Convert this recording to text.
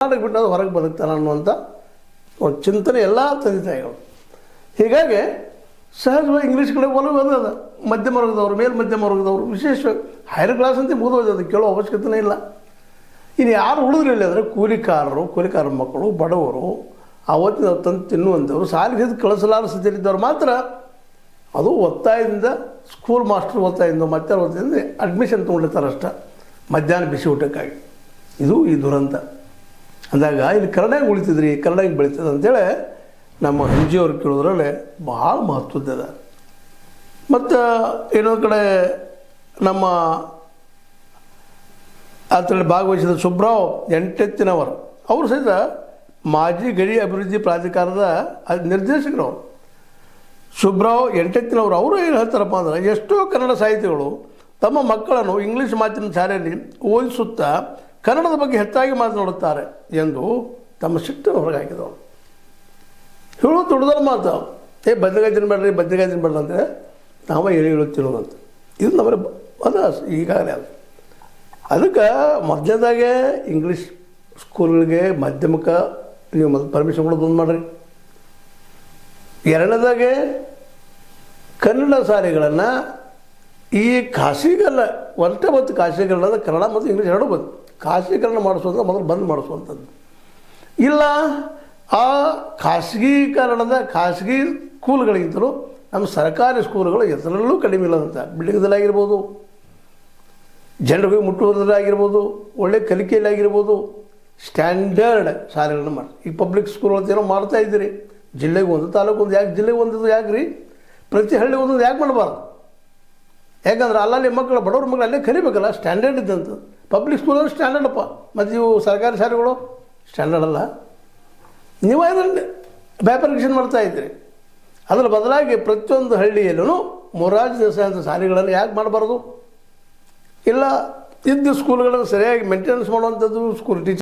ಕರ್ನಾಟಕ ಬಿಟ್ಟು ಹೊರಗೆ ಬದುಕ್ತಾನೆ ಅನ್ನುವಂಥ ಒಂದು ಚಿಂತನೆ ಎಲ್ಲ ತಂದೆ ತಾಯಿಗಳು. ಹೀಗಾಗಿ ಸಹಜವಾಗಿ ಇಂಗ್ಲೀಷ್ ಕಡೆ ಒಲವು ಅದ ಮಧ್ಯಮ ವರ್ಗದವರು, ಮಧ್ಯಮ ವರ್ಗದವರು, ವಿಶೇಷವಾಗಿ ಹೈಯರ್ ಕ್ಲಾಸ್ ಅಂತ ಮುಗಿದೋದು, ಕೇಳೋ ಅವಶ್ಯಕತೆನೇ ಇಲ್ಲ. ಇನ್ನು ಯಾರು ಉಳಿದ್ರಿಲ್ಲ ಅಂದರೆ ಕೂಲಿಕಾರ ಮಕ್ಕಳು, ಬಡವರು, ಅವತ್ತಿನ ತಂದು ತಿನ್ನುವಂಥವ್ರು, ಸಾಲಿಗೆ ಕಳಿಸಲಾರ ಸ್ಥಿತಿಯಲ್ಲಿದ್ದವ್ರು ಮಾತ್ರ ಅದು ಒತ್ತಾಯದಿಂದ ಸ್ಕೂಲ್ ಮಾಸ್ಟರ್ ಒತ್ತಾಯದಿಂದ ಮತ್ತೆ ಒತ್ತಾಯದಿಂದ ಅಡ್ಮಿಷನ್ ತೊಗೊಂಡಿರ್ತಾರೆ ಅಷ್ಟೇ, ಮಧ್ಯಾಹ್ನ ಬಿಸಿ ಊಟಕ್ಕಾಗಿ. ಇದು ಈ ದುರಂತ. ಅಂದಾಗ ಇಲ್ಲಿ ಕನ್ನಡ ಉಳಿತಿದ್ರಿ, ಕನ್ನಡ ಬೆಳೀತದೆ ಅಂತೇಳಿ ನಮ್ಮ ಹಂಜಿಯವ್ರು ಕೇಳೋದ್ರಲ್ಲಿ ಭಾಳ ಮಹತ್ವದ. ಮತ್ತು ಇನ್ನೊಂದು ಕಡೆ ನಮ್ಮ ಅದರಲ್ಲಿ ಭಾಗವಹಿಸಿದ ಸುಬ್ರಾವ್ ಎಂಟೆತ್ತಿನವರು, ಅವರು ಸಹಿತ ಮಾಜಿ ಗಡಿ ಅಭಿವೃದ್ಧಿ ಪ್ರಾಧಿಕಾರದ ನಿರ್ದೇಶಕರು ಅವರು. ಸುಬ್ರಾವ್ ಎಂಟೆತ್ತಿನವರು ಅವರು ಏನು ಹೇಳ್ತಾರಪ್ಪ ಅಂದ್ರೆ, ಎಷ್ಟೋ ಕನ್ನಡ ಸಾಹಿತಿಗಳು ತಮ್ಮ ಮಕ್ಕಳನ್ನು ಇಂಗ್ಲೀಷ್ ಮಾಧ್ಯಮ ಶಾಲೆಯಲ್ಲಿ ಓದಿಸುತ್ತಾ ಕನ್ನಡದ ಬಗ್ಗೆ ಹೆಚ್ಚಾಗಿ ಮಾತನಾಡುತ್ತಾರೆ ಎಂದು ತಮ್ಮ ಸಿಟ್ಟನ್ನು ಹೊರಗಾಕಿದವರು. ಹೇಳೋ ದೊಡ್ಡದಲ್ಲ ಮಾತು, ಬದನೆಕಾಯಿ ತಿನ್ಬೇಡ್ರಿ ಅಂದರೆ ನಾವೇ ಹೇಳುತ್ತಿರೋದಂತ. ಇದು ನಮ್ಮಲ್ಲಿ ಅದ ಈಗಾಗಲೇ ಅದು. ಅದಕ್ಕೆ ಮೊದಲನೇದಾಗೆ ಇಂಗ್ಲೀಷ್ ಸ್ಕೂಲ್ಗಳಿಗೆ ಮಾಧ್ಯಮಿಕ ನೀವು ಮೊದಲು ಪರ್ಮಿಷನ್ ಕೊಡೋದು ಒಂದು ಮಾಡಿರಿ. ಎರಡನೇದಾಗೆ ಕನ್ನಡ ಶಾಲೆಗಳನ್ನು ಈ ಖಾಸಗೀಕರಣ ಮತ್ತು ಖಾಸಗೀಕರಣ ಕನ್ನಡ ಮತ್ತು ಇಂಗ್ಲೀಷ್ ಎರಡೂ ಬಂದು ಖಾಸಗೀಕರಣ ಮಾಡಿಸುವಂಥ ಮೊದಲು ಬಂದ್ ಮಾಡಿಸುವಂಥದ್ದು. ಇಲ್ಲ ಆ ಖಾಸಗಿ ಸ್ಕೂಲ್ಗಳಿಗಿಂತಲೂ ನಮ್ಮ ಸರ್ಕಾರಿ ಸ್ಕೂಲ್ಗಳು ಎಷ್ಟರಲ್ಲೂ ಕಡಿಮೆ ಇಲ್ಲದಂಥ, ಬಿಲ್ಡಿಂಗ್ದಲ್ಲಾಗಿರ್ಬೋದು, ಜನರಿಗೆ ಮುಟ್ಟುವುದರಾಗಿರ್ಬೋದು, ಒಳ್ಳೆಯ ಕಲಿಕೆಯಲ್ಲಾಗಿರ್ಬೋದು, ಸ್ಟ್ಯಾಂಡರ್ಡ್ ಶಾಲೆಗಳನ್ನು ಮಾಡಿ. ಈಗ ಪಬ್ಲಿಕ್ ಸ್ಕೂಲ್ಗಳು ಏನೋ ಮಾಡ್ತಾಯಿದ್ದೀರಿ, ಜಿಲ್ಲೆಗೆ ಒಂದು, ತಾಲೂಕು ಒಂದು, ಯಾಕೆ ಜಿಲ್ಲೆಗೆ ಒಂದಿದ್ದು ಯಾಕೆ ರೀ, ಪ್ರತಿ ಹಳ್ಳಿ ಒಂದೊಂದು ಯಾಕೆ ಮಾಡಬಾರ್ದು? ಯಾಕಂದ್ರೆ ಅಲ್ಲಲ್ಲಿ ಮಕ್ಕಳು, ಬಡವ್ರ ಮಕ್ಕಳು ಅಲ್ಲೇ ಕಲಿಬೇಕಲ್ಲ, ಸ್ಟ್ಯಾಂಡರ್ಡ್ ಇದ್ದಂಥ. ಪಬ್ಲಿಕ್ ಸ್ಕೂಲಲ್ಲಿ ಸ್ಟ್ಯಾಂಡರ್ಡಪ್ಪ, ಮತ್ತು ಇವು ಸರ್ಕಾರಿ ಶಾಲೆಗಳು ಸ್ಟ್ಯಾಂಡರ್ಡ್ ಅಲ್ಲ. ನೀವು ಅದರಲ್ಲಿ ಬ್ಯಾಪರ್ಕೇಷನ್ ಮಾಡ್ತಾಯಿದ್ದೀರಿ. ಅದರ ಬದಲಾಗಿ ಪ್ರತಿಯೊಂದು ಹಳ್ಳಿಯಲ್ಲೂ ಮೊರಾರ್ಜಿ ದೇಸಾಯಿ ಅಂತ ಶಾಲೆಗಳನ್ನು ಯಾಕೆ ಮಾಡಬಾರ್ದು? ಇಲ್ಲ ಇದ್ದ ಸ್ಕೂಲ್ಗಳನ್ನು ಸರಿಯಾಗಿ ಮೇಂಟೆನೆನ್ಸ್ ಮಾಡುವಂಥದ್ದು, ಸ್ಕೂಲ್ ಟೀಚರ್